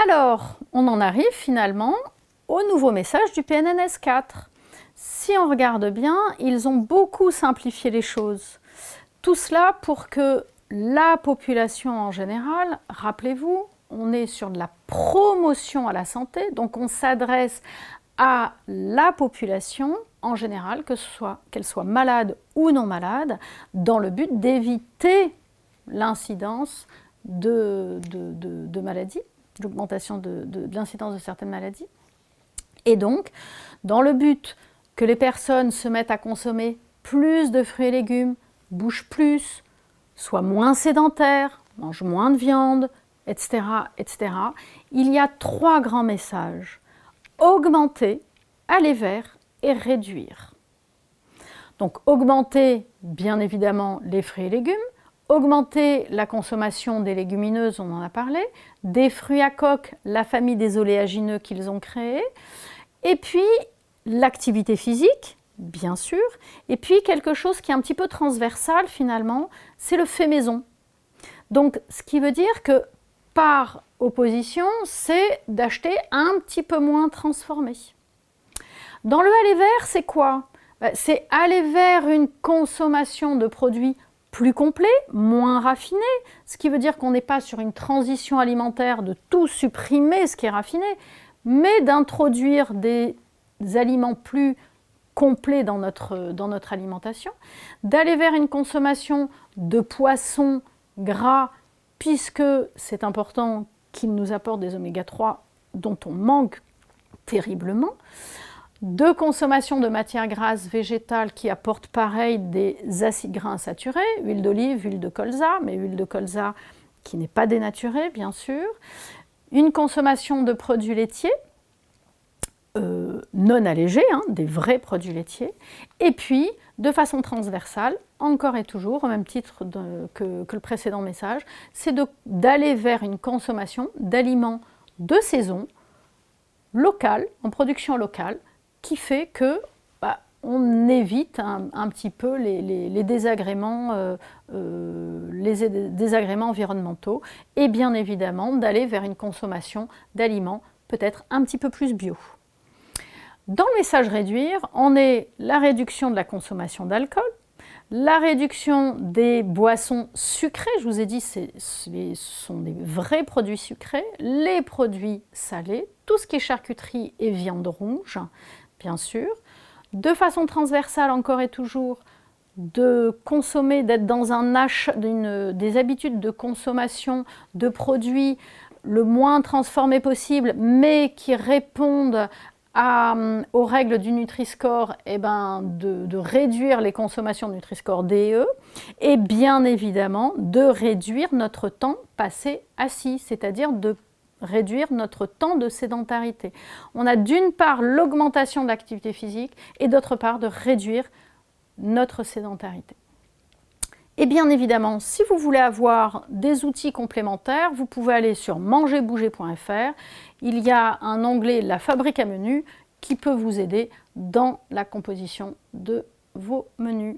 Alors, on en arrive finalement au nouveau message du PNNS 4. Si on regarde bien, ils ont beaucoup simplifié les choses. Tout cela pour que la population en général, rappelez-vous, on est sur de la promotion à la santé, donc on s'adresse à la population en général, qu'elle soit malade ou non malade, dans le but d'éviter l'incidence de maladies, l'augmentation de l'incidence de certaines maladies. Et donc, dans le but que les personnes se mettent à consommer plus de fruits et légumes, bougent plus, soient moins sédentaires, mangent moins de viande, etc., etc., il y a 3 grands messages. Augmenter, aller vers et réduire. Donc augmenter, bien évidemment, les fruits et légumes, augmenter la consommation des légumineuses, on en a parlé, des fruits à coque, la famille des oléagineux qu'ils ont créés, et puis l'activité physique, bien sûr, et puis quelque chose qui est un petit peu transversal finalement, c'est le fait maison. Donc ce qui veut dire que par opposition, c'est d'acheter un petit peu moins transformé. Dans le aller vers, c'est quoi? C'est aller vers une consommation de produits plus complets, moins raffinés, ce qui veut dire qu'on n'est pas sur une transition alimentaire de tout supprimer ce qui est raffiné, mais d'introduire des aliments plus complets dans notre alimentation, d'aller vers une consommation de poissons gras, puisque c'est important qu'ils nous apportent des oméga 3 dont on manque terriblement, de consommation de matières grasses végétales qui apportent pareil des acides gras insaturés, huile d'olive, huile de colza, mais huile de colza qui n'est pas dénaturée bien sûr, une consommation de produits laitiers, non allégés, des vrais produits laitiers, et puis de façon transversale, encore et toujours, au même titre que le précédent message, c'est d'aller vers une consommation d'aliments de saison, locale, en production locale, qui fait que on évite un petit peu les désagréments environnementaux et bien évidemment d'aller vers une consommation d'aliments peut-être un petit peu plus bio. Dans le message réduire, on est la réduction de la consommation d'alcool, la réduction des boissons sucrées, je vous ai dit ce sont des vrais produits sucrés, les produits salés, tout ce qui est charcuterie et viande rouge, bien sûr. De façon transversale, encore et toujours, de consommer, d'être dans des habitudes de consommation de produits le moins transformés possible, mais qui répondent aux règles du Nutri-Score, de réduire les consommations de Nutri-Score D et E, et bien évidemment de réduire notre temps passé assis, c'est-à-dire de réduire notre temps de sédentarité. On a d'une part l'augmentation de l'activité physique et d'autre part de réduire notre sédentarité. Et bien évidemment, si vous voulez avoir des outils complémentaires, vous pouvez aller sur mangerbouger.fr. Il y a un onglet « La fabrique à menus » qui peut vous aider dans la composition de vos menus.